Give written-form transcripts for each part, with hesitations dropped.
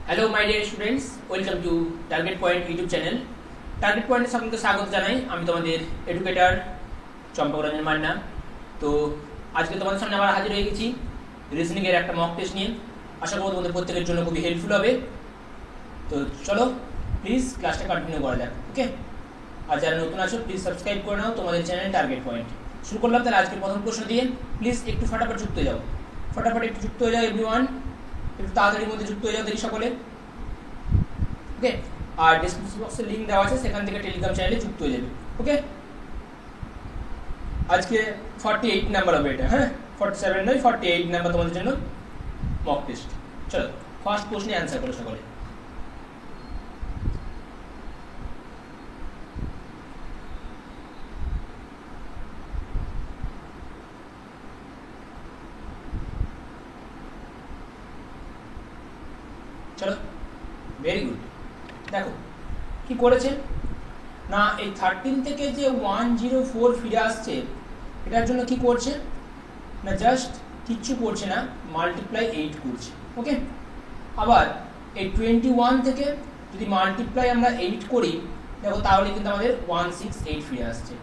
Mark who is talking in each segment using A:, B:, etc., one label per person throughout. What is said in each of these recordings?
A: Hello my dear students, welcome to target point YouTube channel. Target পয়েন্টে সকলকে স্বাগত জানাই। আমি তোমাদের এডুকেটর চম্পকরঞ্জন মান্না। তো আজকে তোমাদের সামনে আবার হাজির হয়ে গেছি রিজনিংয়ের একটা মক টেস্ট নিয়ে। আশা করব তোমাদের প্রত্যেকের জন্য খুবই হেল্পফুল হবে। তো চলো প্লিজ ক্লাসটা কন্টিনিউ করা যাক। ওকে, আর যারা নতুন আছো প্লিজ সাবস্ক্রাইব করে নাও তোমাদের চ্যানেল টার্গেট পয়েন্ট। শুরু করলাম তাহলে আজকের প্রথম প্রশ্ন দিয়ে। প্লিজ একটু ফটাফট যুক্ত হয়ে যাও, ফটাফট একটু যুক্ত হয়ে যাও এভরিওয়ান, একটু তাড়াতাড়ির মধ্যে যুক্ত হয়ে যাও দেখি সকলে। ওকে, আর ডেসক্রিপশন বক্সে লিংক দেওয়া আছে, সেখান থেকে টেলিগ্রাম চ্যানেলে যুক্ত হয়ে যাবে। ওকে, আজকে 48 নাম্বার হবে এটা, হ্যাঁ 47 নয় 48 নাম্বার তোমাদের জন্য মক টেস্ট। চলো ফার্স্ট প্রশ্নে অ্যান্সার করো সকলে। চলো, ভেরি গুড। দেখো কি করেছে না, এই 13 থেকে যে 104 ফিরে আসছে, এটার জন্য কি করছে না, জাস্ট কিচ্ছু করছে না, মাল্টিপ্লাই 8 করছে। ওকে, আবার এই 21 থেকে যদি মাল্টিপ্লাই আমরা 8 করি, দেখো তাহলে কিন্তু আমাদের 168 ফিরে আসছে।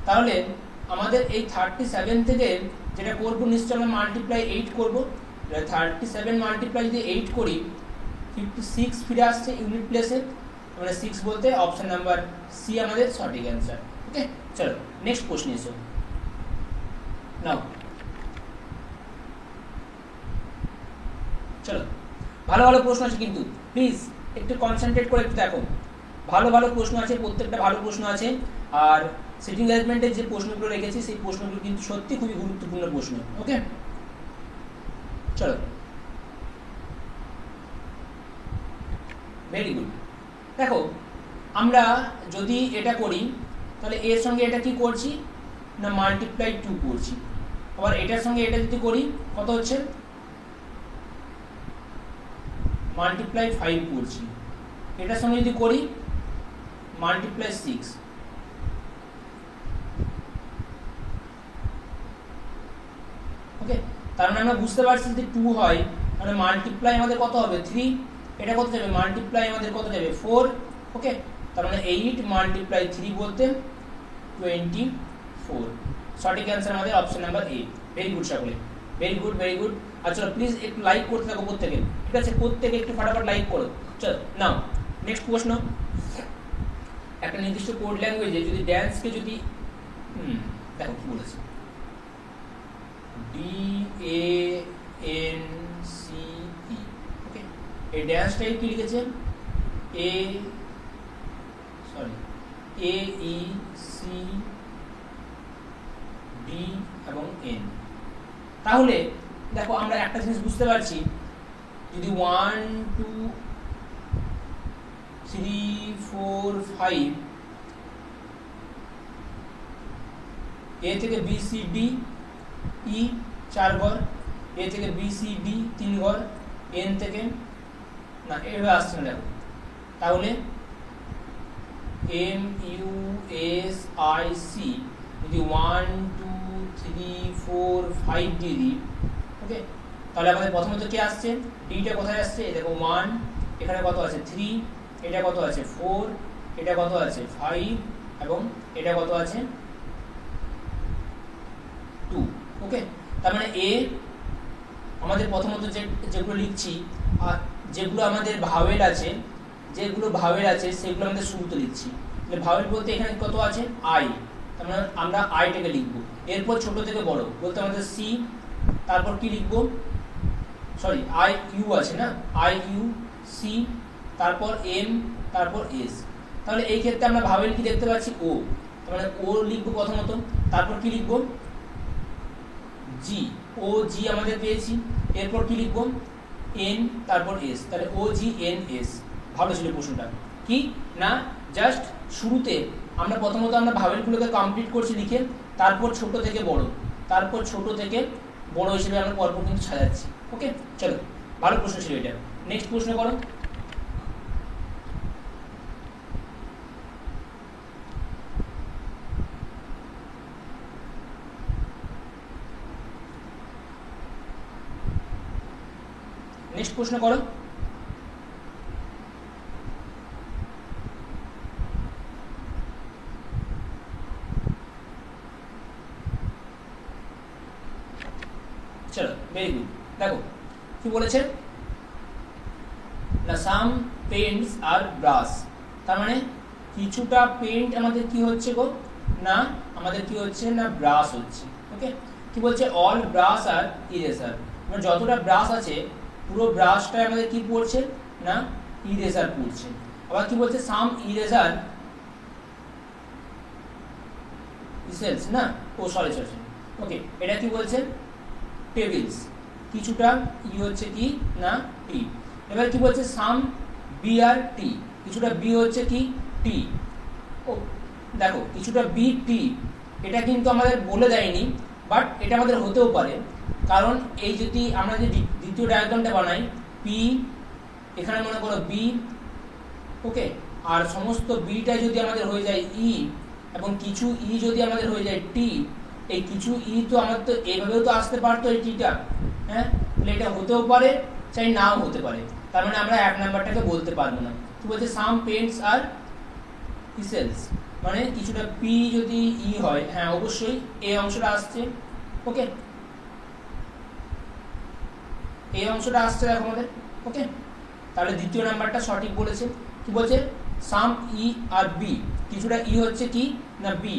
A: তাহলে আমাদের এই 37 থেকে যেটা করবো, নিশ্চয়ই আমরা মাল্টিপ্লাই 8 করবো। 37 মাল্টিপ্লাই যদি 8 করি, 56 ফিরে আসছে ইউনিট প্লেসে। মানে 6 বলতে অপশন নাম্বার সি আমাদের সঠিক অ্যান্সার। ওকে, চলো নেক্সট কোশ্চেন এসো নাও। চলো, ভালো ভালো প্রশ্ন আছে কিন্তু প্লিজ একটু কনসেন্ট্রেট করে একটু দেখো। ভালো ভালো প্রশ্ন আছে, প্রত্যেকটা ভালো প্রশ্ন আছে। আর সিটিং অ্যারেঞ্জমেন্টের যে প্রশ্নগুলো রেখেছি, সেই প্রশ্নগুলো কিন্তু সত্যি খুবই গুরুত্বপূর্ণ প্রশ্ন। ওকে, চলো ভেরি গুড। দেখো আমরা যদি এটা করি, তাহলে এর সঙ্গে এটা কি করছি না, মাল্টিপ্লাই 2 করছি। আবার এটার সঙ্গে এটা যদি করি, কত হচ্ছে, মাল্টিপ্লাই 5 করছি। এটার সঙ্গে যদি করি, মাল্টিপ্লাই 6। ওকে, তার মানে আমরা বুঝতে পারছি যদি 2 হয় তাহলে মাল্টিপ্লাই আমাদের কত হবে, 3। এটা কত যাবে, মাল্টিপ্লাই আমাদের কত যাবে, 4। ওকে, তার মানে 8 মাল্টিপ্লাই 3 বলতে 24। সঠিক অ্যান্সার আমাদের option number A. Very good সকলে, ভেরি গুড ভেরি গুড। আর চলো প্লিজ একটু লাইক করতে থাকো প্রত্যেকে, ঠিক আছে? প্রত্যেকে একটু ফটাফট লাইক করো। চলো নাও নেক্সট প্রশ্ন। একটা নির্দিষ্ট কোড ল্যাঙ্গুয়েজে যদি ড্যান্সকে যদি দেখো কি বলেছে, DANCE। ওকে, এই ড্যান্সটাই কি লিখেছে, AECD এবং N। তাহলে দেখো আমরা একটা জিনিস বুঝতে পারছি, যদি 1 2 3 4 5 A থেকে BCD E 4 ঘর, A থেকে BCD 3 ঘর, N থেকে না এভাবে আসছে না। দেখো তাহলে MUSIC যদি 1 2 3 4 5 দিয়ে দিই, ওকে, তাহলে আমাদের প্রথমত কি আসছে, ডিটা কোথায় আসছে, দেখো 1, এখানে কত আছে 3, এটা কত আছে 4, এটা কত আছে 5 এবং এটা কত আছে 2। ওকে, তার মানে এ আমাদের প্রথমত যেগুলো লিখছি, আর যেগুলো আমাদের ভাওয়েল আছে, যেগুলো ভাওয়েল আছে সেগুলো আমাদের শুরুতে লিখছি। তাহলে ভাওয়েল বলতে এখানে কত আছে, আই। তার মানে আমরা আইটাকে লিখবো। এরপর ছোট থেকে বড় বলতে আমাদের সি, তারপর কি লিখবো, সরি IU আছে না, IU C, তারপর M, তারপর S। তাহলে এই ক্ষেত্রে আমরা ভাওয়েল কি দেখতে পাচ্ছি, ও। তার মানে ও লিখবো প্রথমত, তারপর কি লিখবো, জি, ও জি আমাদের পেয়েছি। এরপর কি লিখবো, N, তারপর S। তাহলে OGNS। ভালো ছিল প্রশ্নটা, কি না জাস্ট শুরুতে আমরা প্রথমত আমরা ভাওয়েলগুলোকে কমপ্লিট করছি লিখে, তারপর ছোট থেকে বড়, তারপর ছোট থেকে বড় হিসেবে আমরা পরপর কিন্তু সাজাচ্ছি। ওকে, চলো ভালো প্রশ্ন ছিল এটা। নেক্সট প্রশ্ন করো। নেক্সট প্রশ্ন করো। চলো ভেরি গুড। দেখো কি বলেছে না, সাম পেন্টস আর ব্রাশ, তার মানে কিছুটা পেন্ট আমাদের কি হচ্ছে গো না, আমাদের কি হচ্ছে না ব্রাশ হচ্ছে। ওকে, কি বলছে অল ব্রাশ আর ইরেজার, মানে যতটা ব্রাশ আছে পুরো ব্রাশটা আমাদের কি পড়ছে না ইরেজার পড়ছে। আবার কি বলছে সাম ইরেজার ইসেলস না, ও সরি সরি, ওকে এটা কি বলছে টেবিলস, কিছুটা ই হচ্ছে কি না টি। এবার কি বলছে সাম বি আর টি, কিছুটা বি হচ্ছে কি টি। ও দেখো কিছুটা বি টি, এটা কিন্তু আমাদের বলে দেয়নি, বাট এটা আমাদের হতেও পারে, কারণ এই যদি আমরা যে দ্বিতীয় ডায়াগ্রামটা বানাই পি, এখানে মনে করো বি, ওকে, আর সমস্ত বিটা যদি আমাদের হয়ে যায় ই, এবং কিছু ই যদি আমাদের হয়ে যায় টি, এই কিছু ই তো আমাদের তো এইভাবেও তো আসতে পারতো এই টিটা, হ্যাঁ, তাহলে এটা হতেও পারে চাই নাও হতে পারে, তার মানে আমরা এক নাম্বারটাকে বলতে পারবো না। কি বলছে সাম পেন্টস আর ইসেলস, মানে কিছুটা পি যদি ই হয়, হ্যাঁ অবশ্যই এই অংশটা আসছে, ওকে এই অংশটা আসছে দেখো আমাদের, ওকে, তাহলে দ্বিতীয় নাম্বারটা সঠিক বলেছে। কি বলছে সাম ই আর বি, কিছুটা ই হচ্ছে কি না বি,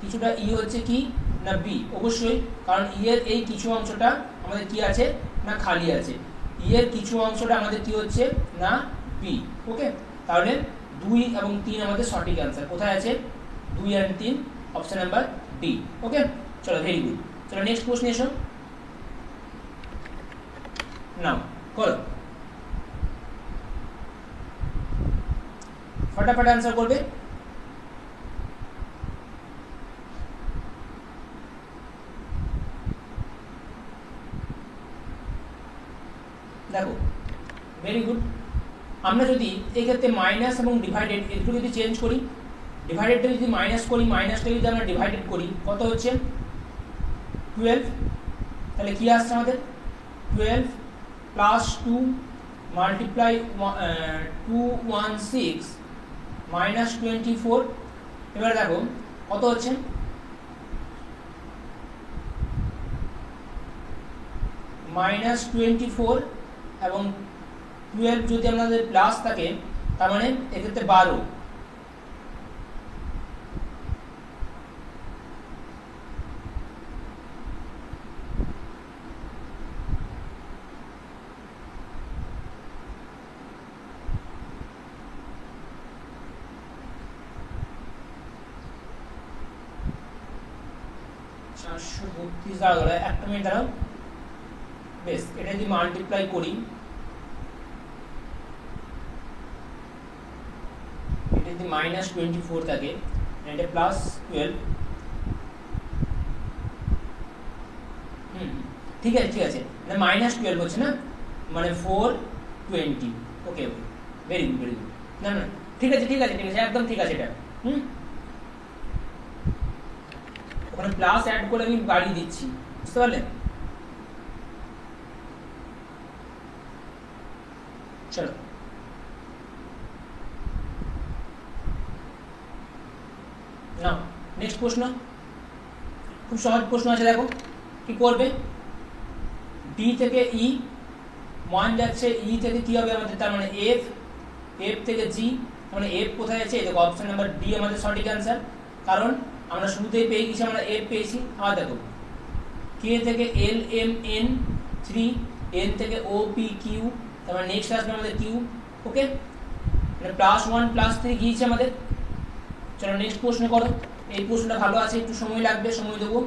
A: কিছুটা ই হচ্ছে কি না বি, অবশ্যই, কারণ ই এর এই কিছু অংশটা আমাদের কি আছে না খালি আছে, ই এর কিছু অংশটা আমাদের কি হচ্ছে না বি, ওকে, তাহলে 2 এবং 3 আমাদের সঠিক অ্যান্সার। কোথায় আছে 2 আর 3, অপশন নাম্বার ডি, ওকে। চলো ভেরি গুড, চলো নেক্সট প্রশ্ন এসো, নাও করো, ফটাফট অ্যান্সার করবে। দেখো ভেরি গুড, আমরা যদি এই ক্ষেত্রে মাইনাস এবং ডিভাইডেড এগুলো যদি চেঞ্জ করি, ডিভাইডেডটা যদি মাইনাস করি, মাইনাসটা যদি আমরা ডিভাইডেড করি, কত হচ্ছে 12, তাহলে কি আসছে আমাদের 12 প্লাস 2 মাল্টিপ্লাই 216 মাইনাস 24, এবার দেখো কত হচ্ছে মাইনাস 24 এবং 12 যদি আমাদের প্লাস থাকে, তার মানে এক্ষেত্রে 12, দাঁড়াও একটা মিনিট দাঁড়াও, বেশ এটা যদি মাল্টিপ্লাই করি, এটা যদি মাইনাস 24 থাকে, এটা প্লাস 12, ঠিক আছে ঠিক আছে, মানে মাইনাস 12 হচ্ছে না, মানে 420, okay okay very good very good, না না ঠিক আছে ঠিক আছে ঠিক আছে একদম ঠিক আছে এটা, ওখানে প্লাস অ্যাড করে আমি বাড়িয়ে দিচ্ছি, বুঝতে পারলে। চলো না নেক্সট প্রশ্ন, খুব সহজ প্রশ্ন আছে, দেখো কি করবে, ডি থেকে ই 1 যাচ্ছে, ই থেকে কি হবে আমাদের, তার মানে এফ, এফ থেকে জি, মানে এফ কোথায় আছে, দেখো অপশন নাম্বার ডি আমাদের সঠিক অ্যান্সার, কারণ আমরা শুরুতেই পেয়ে গেছি, আমরা এফ পেয়েছি। আবার দেখো কে থেকে এল এম এন 3, এন থেকে ও পি কিউ, তারপর নেক্সট আসবে আমাদের কিউ, ওকে, মানে +1 +3 গিয়েছে আমাদের। চলো নেক্সট প্রশ্ন করো, এই প্রশ্নটা ভালো আছে, একটু সময় লাগবে, সময় দেবো।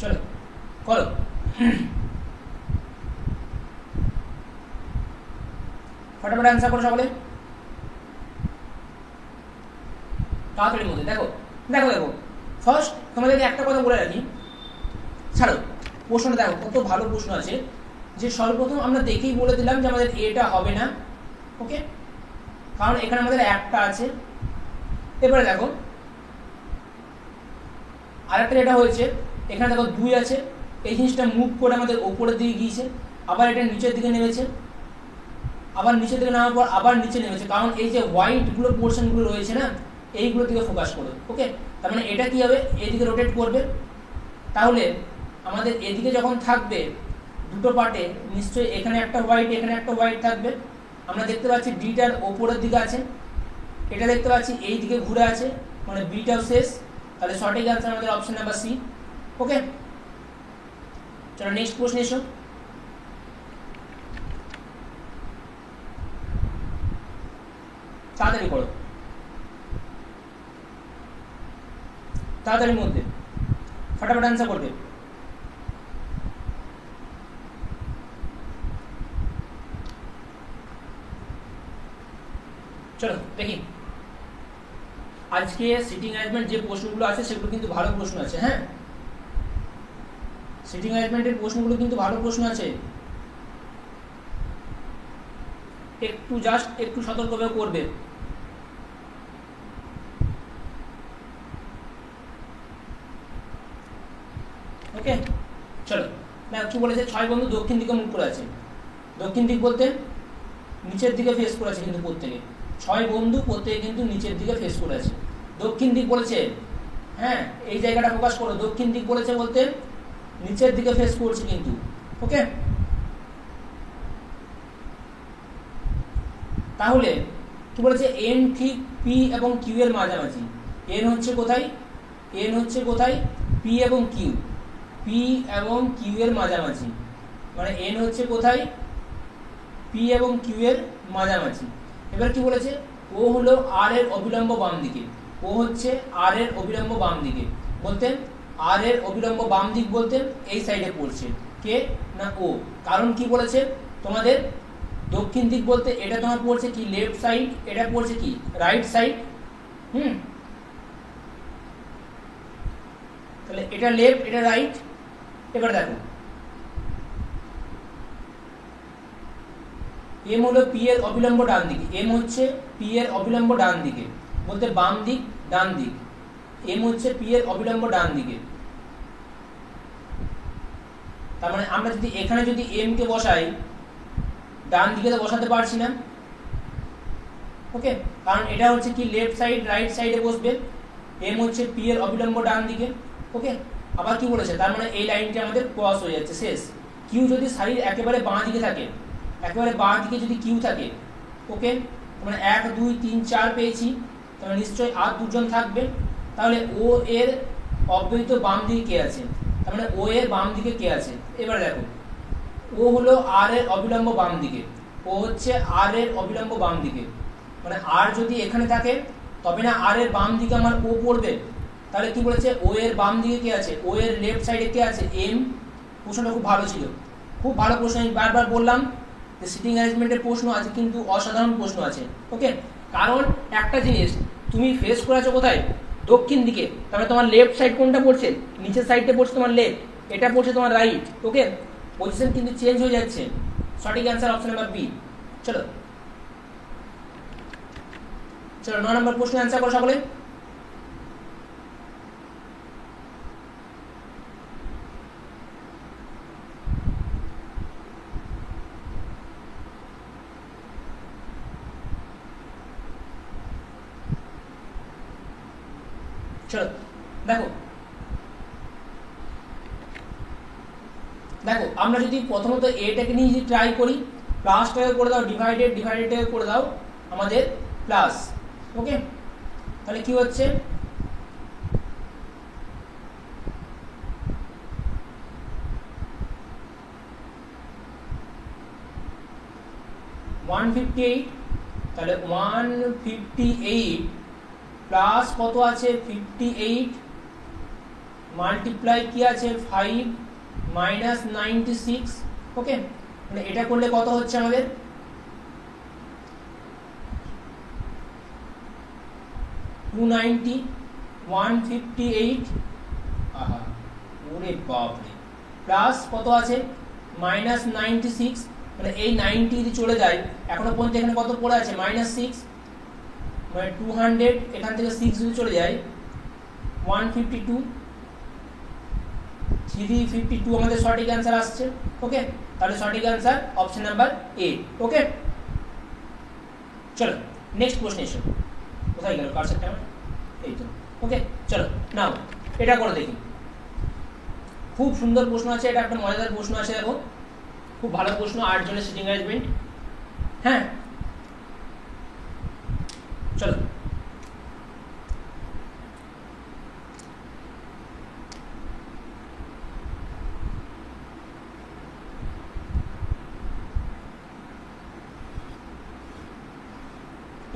A: চলো করো, ফটাফট অ্যান্সার করো সকলে তাড়াতাড়ির মধ্যে। দেখো দেখো দেখো ফার্স্ট তোমাদেরকে একটা কথা বলে রাখি, ছাড়ো প্রশ্নটা দেখো কত ভালো প্রশ্ন আছে, যে সর্বপ্রথম আমরা দেখেই বলে দিলাম যে আমাদের এটা হবে না, ওকে, কারণ এখানে আমাদের একটা আছে। এবারে দেখো আরেকটা যেটা হয়েছে, এখানে দেখো 2 আছে, এই জিনিসটা মুভ করে আমাদের ওপরের দিকে গিয়েছে, আবার এটা নিচের দিকে নেমেছে, আবার নিচের দিকে নামার পর আবার নিচে নেমেছে, কারণ এই যে হোয়াইটগুলো পোর্শনগুলো রয়েছে না, এইগুলোর দিকে ফোকাস করবে। ওকে, তার মানে এটা কি হবে, এদিকে রোটেট করবে। তাহলে আমাদের এদিকে যখন থাকবে দুটো পার্টে, নিশ্চয়ই এখানে একটা হোয়াইট এখানে একটা হোয়াইট থাকবে। আমরা দেখতে পাচ্ছি ডিটার ওপরের দিকে আছে, এটা দেখতে পাচ্ছি এই দিকে ঘুরে আছে, মানে বিটাও শেষ। তাহলে সঠিক অ্যান্সার আমাদের অপশন নাম্বার সি। ওকে, চলো নেক্সট প্রশ্ন এসো। তাড়াতাড়ি করো, তাড়াতাড়ির মধ্যে ফটাফট অ্যান্সার করবে। চলো দেখি, আজকে সিটিং অ্যারেঞ্জমেন্ট যে প্রশ্নগুলো আছে সেগুলো কিন্তু ভালো প্রশ্ন আছে। হ্যাঁ, সিটিং অ্যারেঞ্জমেন্টের প্রশ্নগুলো কিন্তু ভালো প্রশ্ন আছে, একটু জাস্ট একটু সতর্কভাবে করবে। ওকে, চলো না, কি বলেছে, 6 বন্ধু দক্ষিণ দিকে মুখ করে আছে। দক্ষিণ দিক বলতে নিচের দিকে ফেস করে আছে, কিন্তু প্রত্যেকে 6 বন্ধু প্রত্যেকে কিন্তু নিচের দিকে ফেস করে আছে। দক্ষিণ দিক বলেছে, হ্যাঁ এই জায়গাটা ফোকাস করো, দক্ষিণ দিক বলেছে বলতে নিচের দিকে ফেস করছে কিন্তু। ওকে, তাহলে কি বলেছে, এন ঠিক পি এবং কিউ এর মাঝামাঝি। এন হচ্ছে কোথায়, এন হচ্ছে কোথায়, পি এবং কিউ, পি এবং কিউ এর মাঝামাঝি, মানে এন হচ্ছে কোথায়, পি এবং কিউ এর মাঝামাঝি। এবার কি বলেছে, ও হলো আর এর অবিলম্ব বাম দিকে, ও হচ্ছে আর এর অবিলম্ব বাম দিকে, বলতে আর এর অবিলম্ব বাম দিক বলতে এই সাইডে পড়ছে, কে না ও। কারণ কি বলেছে তোমাদের, দক্ষিণ দিক বলতে এটা তোমার পড়ছে কি লেফট সাইড, এটা পড়ছে কি রাইট সাইড। তাহলে এটা লেফট এটা রাইট। এবার দেখো, এম হলো পি এর অবিলম্ব ডান দিকে, এম হচ্ছে পি এর অবিলম্ব ডান দিকে, বলতে বাম দিক ডান দিক, এম হচ্ছে পি এর অবিলম্ব ডান দিকে। তার মানে আমরা যদি এখানে যদি এম কে বসাই, ডান দিকে তো বসাতে পারছি না। ওকে, কারণ এটা হচ্ছে কি লেফট সাইড রাইট সাইডে বসবে, এম হচ্ছে পি এর অবিলম্ব ডান দিকে। ওকে, আবার কি বলেছে, তার মানে এই লাইনটি আমাদের ক্রস হয়ে যাচ্ছে, শেষ। কিউ যদি সাইড একেবারে বাঁ দিকে থাকে, একেবারে বাঁ দিকে যদি কিউ থাকে, ওকে, মানে 1 2 3 4 পেয়েছি, তাহলে নিশ্চয়ই আর দুজন থাকবে। তাহলে ও এর অব্যয়িত বাম দিকে কে আছে, তার মানে ও এর বাম দিকে কে আছে। এবার দেখো, ও হলো আর এর অবিলম্ব বাম দিকে, ও হচ্ছে আর এর অবিলম্ব বাম দিকে, মানে আর যদি এখানে থাকে তবে না আর এর বাম দিকে আমার ও পড়বে। তাহলে কি বলেছে, ও এর বাম দিকে কে আছে, ও এর লেফট সাইডে কে আছে, এম। প্রশ্নটা খুব ভালো ছিল, খুব ভালো প্রশ্ন। আমি বারবার বললাম যে সিটিং অ্যারেঞ্জমেন্টের প্রশ্ন আছে, কিন্তু অসাধারণ প্রশ্ন আছে। ওকে, কারণ একটা জিনিস তুমি ফেস করে আছো কোথায়, দক্ষিণ দিকে, তাহলে তোমার লেফট সাইড কোনটা পড়ছে, নিচের সাইডে পড়ছে তোমার লেফট, এটা পড়ছে তোমার রাইট। ওকে, পজিশন কিন্তু চেঞ্জ হয়ে যাচ্ছে। সঠিক অ্যান্সার অপশন নাম্বার বি। চলো চলো 9 নম্বর প্রশ্ন অ্যান্সার করো সকলে। চলো দেখো, দেখো আমরা যদি প্রথমত এটাকে নিয়ে যদি ট্রাই করি, প্লাসটাকে করে দাও ডিভাইডেড, ডিভাইডেডটাকে করে দাও আমাদের প্লাস। ওকে, তাহলে কি হচ্ছে, 158, তাহলে 158 প্লাস কত আছে 58 মাল্টিপ্লাই কি আছে 5 মাইনাস 96। ওকে, মানে এটা করলে কত হচ্ছে আমাদের, আহা ওরে বাপরে, প্লাস কত আছে মাইনাস 96, মানে এই 90 যদি চলে যায়, এখনো পর্যন্ত এখানে কত পড়ে আছে -6, মানে 200, এখান থেকে 6 যদি চলে যায় 152, 352 আমাদের সঠিক অ্যান্সার আসছে। ওকে, তাহলে সঠিক অ্যান্সার অপশন নাম্বার এ। ওকে, চলো নেক্সট প্রশ্ন এসো। কোথায় গেল কারসারটা? এই তো। ওকে, চলো নাও এটা করে দেখি। খুব সুন্দর প্রশ্ন আছে, এটা একটা মজাদার প্রশ্ন আছে। দেখো, খুব ভালো প্রশ্ন, 8 জনের সিটিং অ্যারেঞ্জমেন্ট। হ্যাঁ, চলো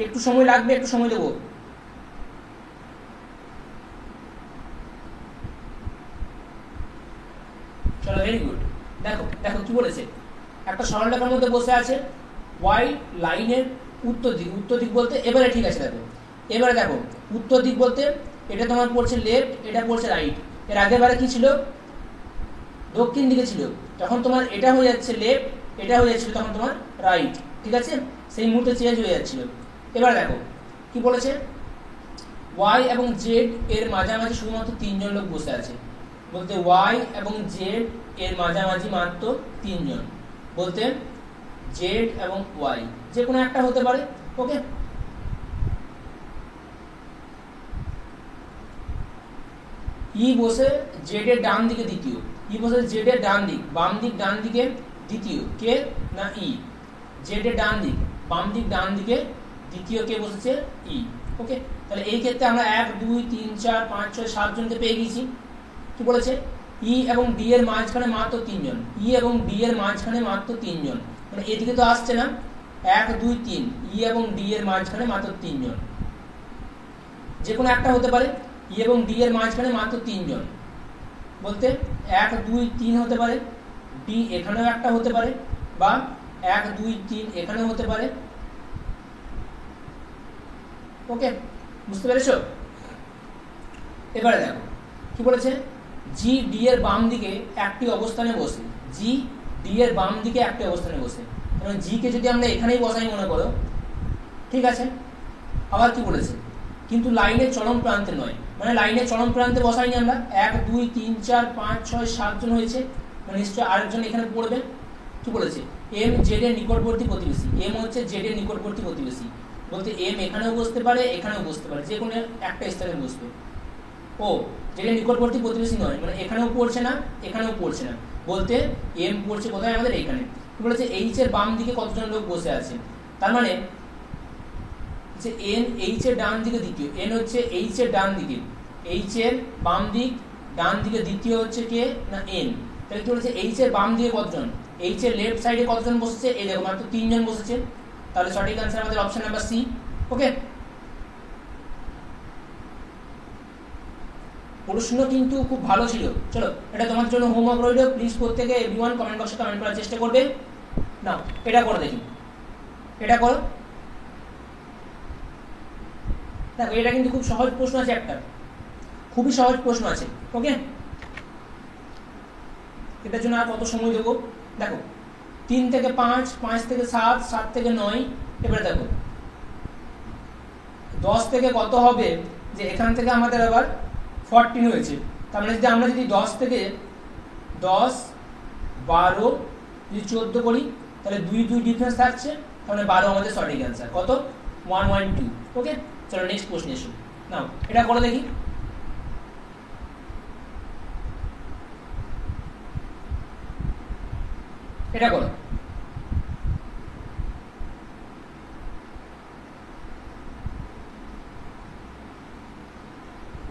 A: একটু সময় লাগবে, একটু সময় দেবো। চলো, ভেরি গুড। দেখো দেখো কি বলেছে, একটা সরলরেখার মধ্যে বসে আছে, ওয়াই লাইনের উত্তর দিক। উত্তর দিক বলতে এবারে ঠিক আছে, দেখো এবারে দেখো উত্তর দিক বলতে এটা তোমার পড়ছে লেফট, এটা পড়ছে রাইট। এর আগের বারে কি ছিল? দক্ষিণ দিকে ছিল, তখন তোমার এটা হয়ে যাচ্ছে লেফট, এটা হয়ে যাচ্ছিল তখন তোমার রাইট। ঠিক আছে, সেই মুহূর্তে চেঞ্জ হয়ে যাচ্ছিল। এবার দেখো কি বলেছে, ওয়াই এবং জেড এর মাঝামাঝি শুধুমাত্র 3 জন লোক বসে আছে। বলতে ওয়াই এবং জেড এর মাঝামাঝি মাত্র 3 জন, বলতে জেড এবং ওয়াই যে কোনো একটা হতে পারে। ওকে, ই বসে জেড এর ডান দিকে দ্বিতীয়, ই বসে জেড এর ডান দিক, বাম দিক ডান দিকে দ্বিতীয় কে না ই। জেড এর ডান দিক, বাম দিক ডান দিকে দ্বিতীয় কে বসেছে? ই। ওকে, তাহলে এই ক্ষেত্রে আমরা 1 2 3 4 5 6 7 জনকে পেয়ে গেছি। কি বলেছে? ই এবং ডি এর মাঝখানে মাত্র 3 জন, ই এবং ডি এর মাঝখানে মাত্র 3 জন, মানে এদিকে তো আসছে না। 1 2 3, ই এবং ডি এর মাঝখানে মাত্র 3 জন, যে কোনো একটা হতে পারে। ই এবং ডি এর মাঝখানে মাত্র 3 জন বলতে 1 2 3 হতে পারে, ডি এখানেও একটা হতে পারে, বা 1 2 3 এখানেও হতে পারে। ওকে, বুঝতে পেরেছো? এবারে দেখো কি বলেছে, জি ডি এর বাম দিকে একটি অবস্থানে বসে, জি ডি এর বাম দিকে একটি অবস্থানে বসে। মানে জি কে যদি আমরা এখানেই বসাই মনে করো, ঠিক আছে। আবার কি বলেছে, কিন্তু লাইনের চরম প্রান্তে নয়, মানে লাইনের চরম প্রান্তে বসাইনি আমরা। 1 2 3 4 5 6 7 জন হয়েছে, মানে নিশ্চয়ই আরেকজন এখানে পড়বে। কি বলেছে, এম জেড এর নিকটবর্তী প্রতিবেশী। এম হচ্ছে জেড এর নিকটবর্তী প্রতিবেশী, বলতে এম এখানেও বসতে পারে, এখানেও বসতে পারে, যে কোনো একটা স্থানে বসবে। ও জেড এর নিকটবর্তী প্রতিবেশী নয়, মানে এখানেও পড়ছে না, এখানেও পড়ছে না, বলতে এম পড়ছে কোথায়? আমাদের এখানে। কি বলেছে, এইচ এর বাম দিকে কতজন লোক বসে আছে, তার মানে যে এন এইচ এর ডান দিকে দ্বিতীয়, এন হচ্ছে এইচ এর ডান দিকে, এইচ এর বাম দিক ডান দিকে দ্বিতীয় হচ্ছে কে না এন। তাহলে কি বলেছে, এইচ এর বাম দিকে কতজন? এইচ এর লেফট সাইডে কতজন বসেছে? এই দেখো মাত্র 3 জন বসেছে। তাহলে সঠিক আনসার আমাদের অপশন নাম্বার সি। ওকে, প্রশ্ন কিন্তু খুব ভালো ছিল। চলো এটা তোমার জন্য হোমওয়ার্ক রইল, প্লিজ প্রত্যেকে এভরিওয়ান কমেন্ট বক্সে কমেন্ট করার চেষ্টা করবে। নাও এটা করে দেখি, এটা করো। দেখো এটা কিন্তু খুব সহজ প্রশ্ন আছে, একটা খুবই সহজ প্রশ্ন আছে। ওকে, এটার জন্য আর কত সময় দেবো? দেখো 3 থেকে 5, 5 থেকে 7, 7 থেকে 9। এবারে দেখো 10 থেকে কত হবে, যে এখান থেকে আমাদের আবার 14 হয়েছে। তার মানে আমরা যদি 10 থেকে 10 12 যদি 14 করি, তাহলে 2 2 ডিফারেন্স থাকছে, তাহলে 12 আমাদের সঠিক অ্যান্সার। কত? 1 1 2। ওকে, চলো নেক্সট প্রশ্ন এসো। নাও এটা করে দেখি। এটা করো।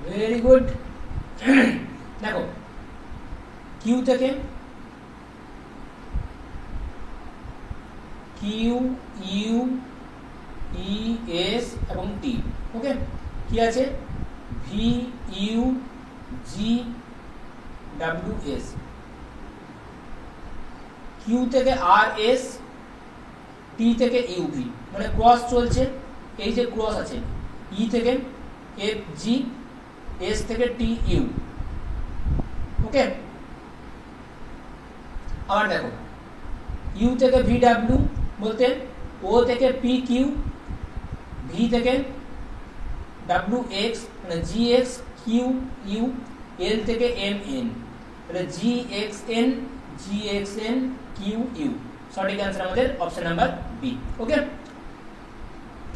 A: Very good. দেখো কিউ থেকে কিউ ইউ ই এস এবং টি। ওকে, কি আছে? V U G W S. Q থেকে আর এস, টি থেকে ইউভি, মানে ক্রস চলছে। এই যে ক্রস আছে, ই থেকে এফ জি, এস থেকে টি ইউ। ওকে, আবার দেখো ইউ থেকে ভি ডাব্লিউ, বলতে ও থেকে পি কিউ, ভি থেকে ডাব্লিউ এক্স মানে জি এক্স, কিউ ইউ, এল থেকে এম এন। তাহলে GXN GXN QU, সঠিক অ্যান্সার আমাদের অপশন নাম্বার বি। ওকে,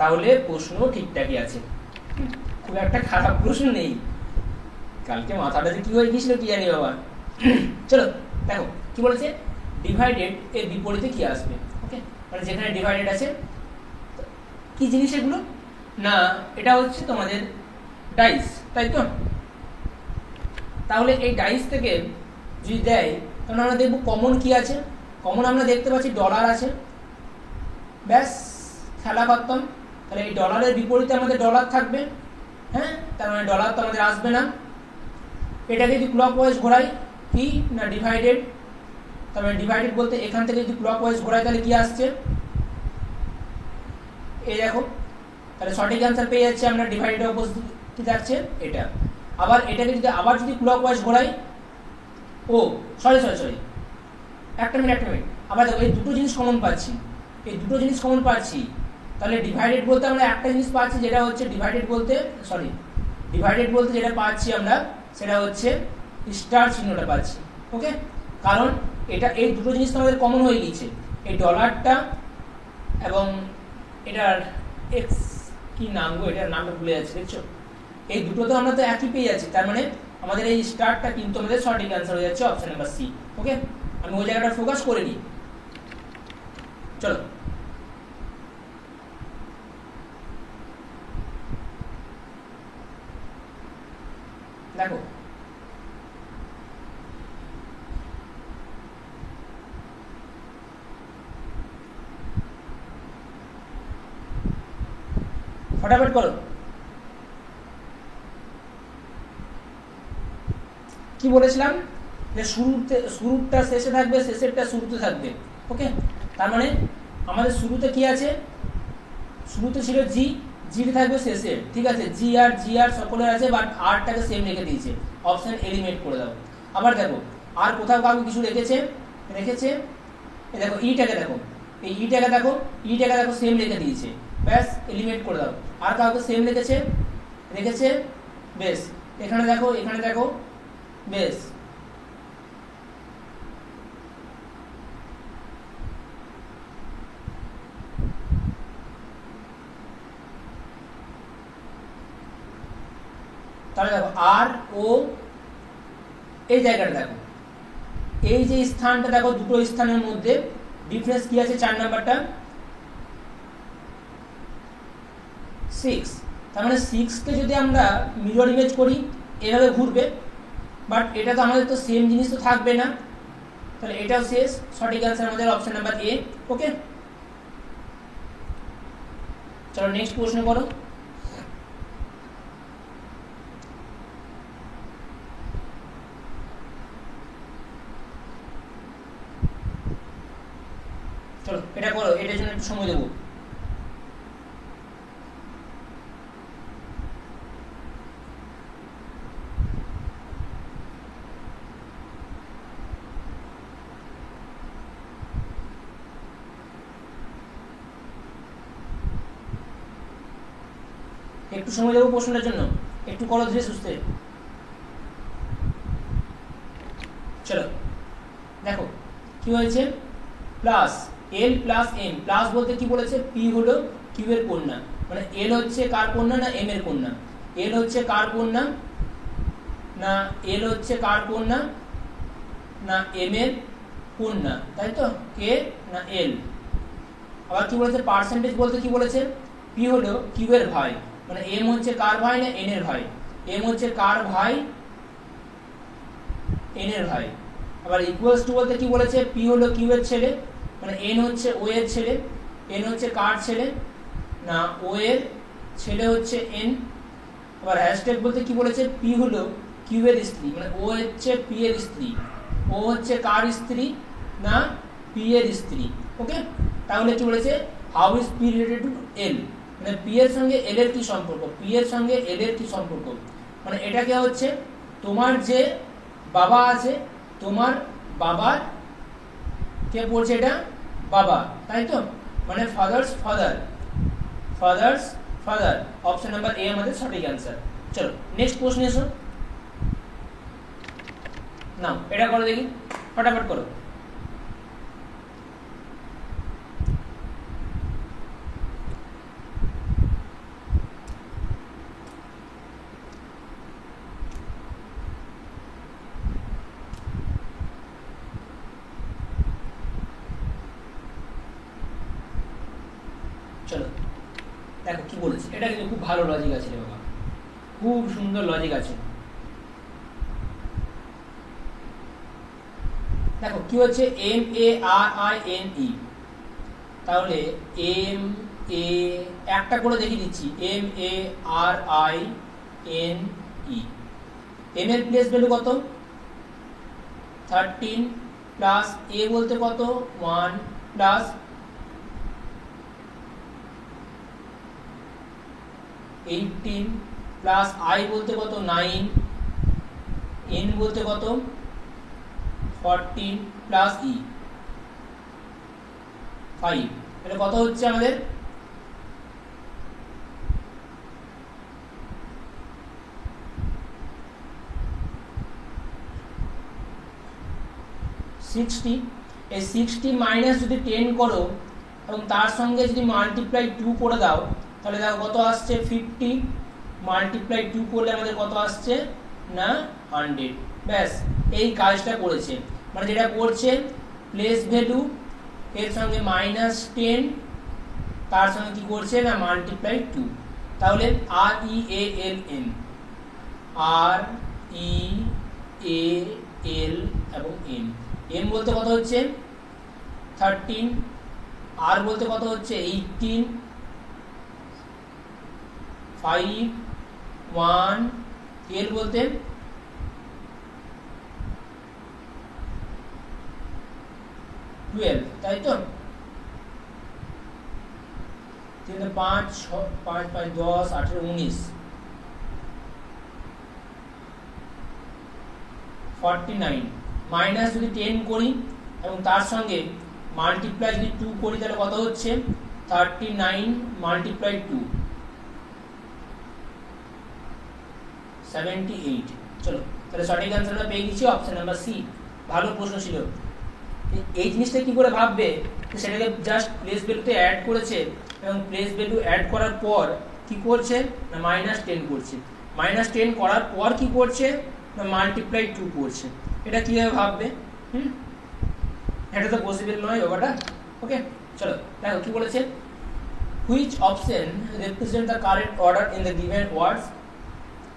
A: তাহলে প্রশ্ন ঠিকঠাকই আছে, খুব একটা খারাপ প্রশ্ন নেই। কালকে মাথাটা যে কি হয়ে গিয়েছিল কি জানি বাবা। চলো দেখো কি বলেছে, ডিভাইডেড এর বিপরীতে কি আসবে। ওকে, মানে যেখানে ডিভাইডেড আছে কি জিনিস এগুলো, না এটা হচ্ছে তোমাদের ডাইস, তাই তো। তাহলে এই ডাইস থেকে যদি দেয় তাহলে আমরা দেখবো কমন কি আছে। কমন আমরা দেখতে পাচ্ছি ডলার আছে, ব্যাস খেলা করতাম। তাহলে এই ডলারের বিপরীতে আমাদের ডলার থাকবে, হ্যাঁ, তার মানে ডলার তো আমাদের আসবে না। এটাকে যদি ক্লক ওয়াইজ ঘোরাই কি না ডিভাইডেড, তার মানে ডিভাইডেড বলতে এখান থেকে যদি ক্লক ওয়াইজ ঘোরাই তাহলে কি আসছে, এই দেখো। তাহলে সঠিক অ্যান্সার পেয়ে যাচ্ছে আমরা, ডিভাইডেড অপোজিট যাচ্ছে এটা। আবার এটাকে যদি আবার যদি ক্লক ওয়াইজ ঘোরাই, ও সরি একটা মিনিট আবার দেখো এই দুটো জিনিস কমন পাচ্ছি, তাহলে ডিভাইডেড বলতে আমরা একটা জিনিস পাচ্ছি, যেটা হচ্ছে ডিভাইডেড বলতে যেটা পাচ্ছি আমরা সেটা হচ্ছে স্টার চিহ্নটা পাচ্ছি। ওকে, কারণ এটা এই দুটো জিনিস তো আমাদের কমন হয়ে গিয়েছে, এই ডলারটা এবং এটার এক্স কি নাম গো, এটার নামটা ভুলে যাচ্ছে, দেখছো, এই দুটো তো আমরা তো একই পেয়ে যাচ্ছি। তার মানে আমাদের এই স্টারটা কিন্তু আমাদের সঠিক অ্যান্সার হয়ে যাচ্ছে অপশন নাম্বার সি। ওকে, আমি ওই জায়গাটা ফোকাস করে নিই। চলো দেখো ফটাফট করো, কি বলেছিলাম যে শুরুটা শেষে থাকবে, শেষেরটা শুরুতে থাকবে। ওকে, তার মানে আমাদের শুরুতে কি আছে, শুরুতে ছিল জি, জিতে থাকবে শেষে, ঠিক আছে, জি আর সকলের আছে, বাট আরটাকে সেম রেখে দিয়েছে, অপশন এলিমিনেট করে দাও। আবার দেখো আর কোথাও কাউকে কিছু রেখেছে, এই দেখো ইটাকে দেখো, এই ইটাকে দেখো সেম রেখে দিয়েছে, ব্যাস এলিমিনেট করে দাও। আর কাউকে সেম রেখেছে, বেশ, এখানে দেখো, বেশ। তাহলে দেখো আর ও এই জায়গাটা দেখো, এই যে স্থানটা দেখো, দুটো স্থানের মধ্যে ডিফারেন্স কি আছে, 4 নাম্বারটা 6। তার মানে 6 কে যদি আমরা মিরর ইমেজ করি এভাবে ঘুরবে, বাট এটা তো আমাদের তো সেম জিনিস তো থাকবে না, তাহলে এটাও শেষ। সঠিক অ্যান্সার আমাদের অপশন নাম্বার এ। ওকে, চলো নেক্সট প্রশ্ন করো। চলো এটা করো, এটার জন্য একটু সময় দেবো। একটু সময় দেবো প্রশ্নটার জন্য, একটু করো ধীরে সুস্থে। চলো দেখো কি হয়েছে, plus L plus M, plus বলতে কি বলেছে, পি হলো কিউ এর কন্যা, মানে এল হচ্ছে কার কন্যা না এম এর কন্যা, এল হচ্ছে কার কন্যা না এল হচ্ছে কার কন্যা না এম এর কন্যা, তাই তো, কে না এল। আবার কি বলেছে, পার্সেন্টেজ বলতে কি বলেছে, পি হলো কিউ এর ভাই, মানে এম হচ্ছে কার ভাই না এন এর ভাই, এম হচ্ছে কার ভাই এন এর ভাই। আবার ইকুয়ালস টু বলতে কি বলেছে, পি হলো কিউ এর ছেলে, মানে এন হচ্ছে ও এর ছেলে, এন হচ্ছে কার ছেলে না ও এর ছেলে হচ্ছে এন। আবার হ্যাশট্যাগ বলতে কি বলেছে, পি হলো কিউ এর স্ত্রী, মানে ও হচ্ছে পি এর স্ত্রী, ও হচ্ছে কার স্ত্রী না পি এর স্ত্রী। ওকে, তাহলে কি বলেছে, how is P related to L, মানে পি এর সঙ্গে এল এর কি সম্পর্ক, পি এর সঙ্গে এল এর কি সম্পর্ক, মানে এটাকে হচ্ছে তোমার যে বাবা আছে, তোমার বাবার কে পড়ছে, এটা বাবা, তাই তো, মানে father's father, option number A আমাদের সঠিক অ্যান্সার। চলো নেক্সট প্রশ্ন এসো। নাও এটা করো দেখি, ফটাফট করো। চলো দেখো কি বলেছে, এটা কিন্তু খুব ভালো লজিক আছে বাবা, খুব সুন্দর লজিক আছে। দেখো কি হচ্ছে, MARINE, তাহলে একটা করে দেখিয়ে দিচ্ছি, MARINE, এম এর প্লেস ভ্যালু কত 13 প্লাস এ বলতে কত 1 প্লাস 18 প্লাস আই বলতে কত 9, এন বলতে কত 14 প্লাস ই 5, তাহলে কত হচ্ছে আমাদের 60। এই 60 মাইনাস যদি 10 করো এবং তার সঙ্গে যদি মাল্টিপ্লাই 2 করে দাও, তাহলে দেখো কত আসছে 50, মাল্টিপ্লাই 2 করলে আমাদের কত আসছে না 100। ব্যাস এই কাজটা করেছে, মানে যেটা করছে প্লেস ভ্যালু এর সঙ্গে -10, তার সঙ্গে কি করছে না মাল্টিপ্লাই 2। তাহলে REALM, REAL এবং M, M বলতে কত হচ্ছে 13, R বলতে কত হচ্ছে 18, 5, 1, L বলতে 12, তাই তো 3 5 5 5 10 18 19 49, মাইনাস যদি 10 করি এবং তার সঙ্গে মাল্টিপ্লাই যদি 2 করি, তাহলে কত হচ্ছে 39 মাল্টিপ্লাই 2 78। চলো তাহলে সঠিক অ্যান্সারটা পেয়ে গেছি অপশন নাম্বার সি। ভালো প্রশ্ন ছিল। এই জিনিসটা কি করে ভাববে, সেটাকে জাস্ট প্লেস ভ্যালুতে অ্যাড করেছে এবং প্লেস ভ্যালু অ্যাড করার পর কি করছে না -10 করছে, -10 করার পর কি করছে না মাল্টিপ্লাই 2 করছে। এটা কিভাবে ভাববে, এটা তো পসিবল নয় ব্যাপারটা। ওকে চলো দেখো কি বলেছে, which option represent the correct order in the given words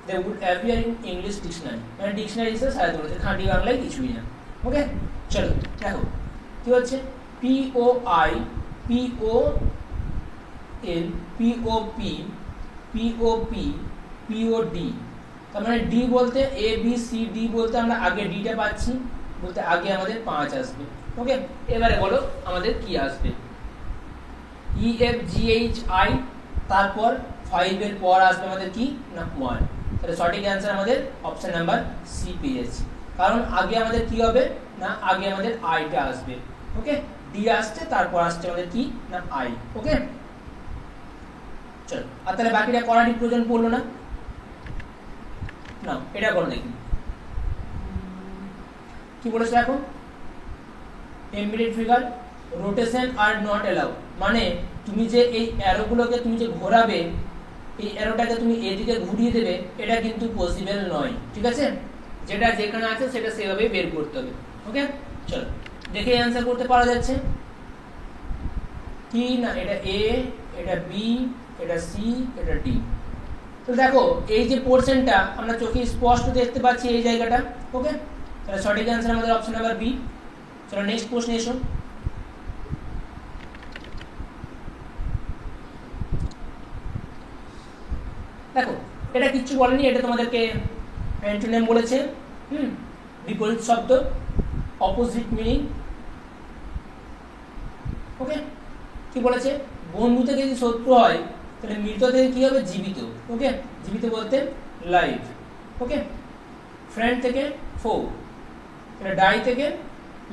A: they would appear in English dictionary, মানে ডিকশনারি হিসেবে সাজাতে বলেছে, খাঁটি বাংলায় কিছুই না। ওকে চলো দেখো কি হচ্ছে, POI POL POP POP POD, তার মানে ডি বলতে ABCD বলতে আমরা আগে ডিটা পাচ্ছি, বলতে আগে আমাদের 5 আসবে। ওকে এবারে বলো আমাদের কি আসবে, EFGHI, তারপর 5 এর পর আসবে আমাদের কি না 1। তাহলে সঠিক অ্যান্সার আমাদের অপশন নাম্বার সি পেয়েছি, কারণ আগে আমাদের কি হবে না আগে আমাদের আইটা আসবে। ওকে ডি আসছে, তারপর আসছে আমাদের কি না আই। ওকে চলো আর তাহলে বাকিটা করারই প্রয়োজন পড়লো না। না এটা করে দেখি কি বলেছে দেখো, embedded figure rotation are not allow, মানে তুমি যে এই অ্যারোগুলোকে তুমি যে ঘোরাবে, এই অ্যারোটাকে তুমি এদিকে ঘুরিয়ে দেবে, এটা কিন্তু পসিবল নয়। ঠিক আছে, যেটা যেখানে আছে সেটা সেভাবেই বের করতে হবে। ওকে চলো দেখে অ্যান্সার করতে পারা যাচ্ছে কি না, এটা এ, এটা বি, এটা সি, এটা ডি। তো দেখো এই যে পোরশনটা আমরা চোখে স্পষ্ট দেখতে পাচ্ছি এই জায়গাটা। ওকে তাহলে সঠিক অ্যান্সার আমাদের অপশন নাম্বার বি। চলো নেক্সট প্রশ্ন এসো। দেখো এটা কিচ্ছু বলেনি, এটা তোমাদেরকে অ্যান্টোনিম বলেছে, বিপরীত শব্দ, অপোজিট মিনিং। ওকে কি বলেছে, বন্ধু থেকে যদি শত্রু হয় তাহলে মৃত থেকে কি হবে জীবিত। ওকে জীবিত বলতে লাইভ। ওকে ফ্রেন্ড থেকে ফো, এটা ডাই থেকে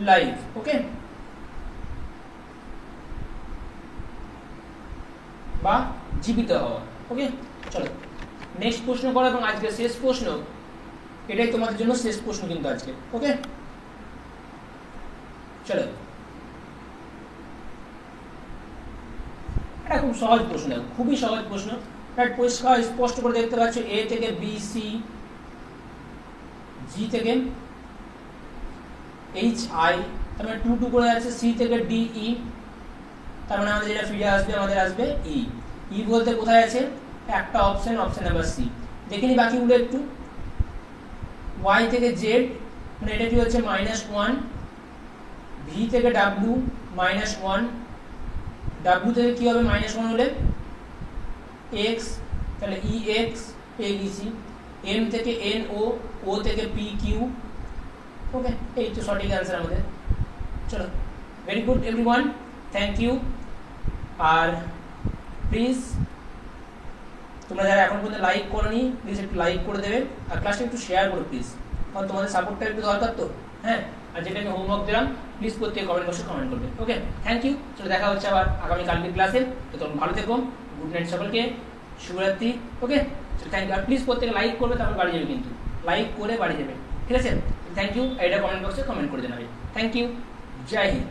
A: লাইভ। ওকে বা জীবিত হওয়া। ওকে চলো নেক্সট প্রশ্ন করো এবং আজকে শেষ প্রশ্ন, এটাই তোমাদের জন্য শেষ প্রশ্ন কিন্তু আজকে। ওকে, চলো এটা খুব সহজ প্রশ্ন, দেখো খুবই সহজ প্রশ্ন, রাইট? পরিষ্কার স্পষ্ট করে দেখতে পাচ্ছ এ থেকে বি, সি, জি থেকে এইচ আই, তার মানে 2 2 করে আছে, সি থেকে ডি ই, তার মানে আমাদের যেটা ফিরে আসবে আমাদের আসবে ই। ই বলতে কোথায় আছে? একটা অপশন, অপশন নাম্বার সি। দেখে নি বাকিগুলো একটু। ওয়াই থেকে জেড, মানে এটা কি হচ্ছে -1, ভি থেকে ডাব্লিউ -1, ডাব্লিউ থেকে কি হবে -1 হলে এক্স, তাহলে ই এক্স পেয়ে গেছি। এম থেকে এন ও, ও থেকে পি কিউ। ওকে, এই তো সঠিক অ্যান্সার আমাদের। চলো, very good everyone, thank you. আর প্লিজ তোমরা যারা এখন পর্যন্ত লাইক করোনি প্লিজ একটু লাইক করে দেবে, আর ক্লাসটা একটু শেয়ার করো প্লিজ, কারণ তোমাদের সাপোর্টটা একটু দরকার তো। হ্যাঁ, আর যেটা আমি হোমওয়ার্ক দিলাম প্লিজ প্রত্যেকে কমেন্ট বক্সে কমেন্ট করবে। ওকে, থ্যাংক ইউ। চলো দেখা হচ্ছে আবার আগামী কালকের ক্লাসে। তো তোমরা ভালো থেকো, গুড নাইট সকলকে, শুভরাত্রি। ওকে, চলো থ্যাংক ইউ। আর প্লিজ প্রত্যেকে লাইক করবে, তারপর বাড়ি যাবে কিন্তু, লাইক করে বাড়ি যাবে, ঠিক আছে? Thank you. এটা কমেন্ট বক্সে কমেন্ট করে জানাবে। থ্যাংক ইউ, জয় হিন্দ।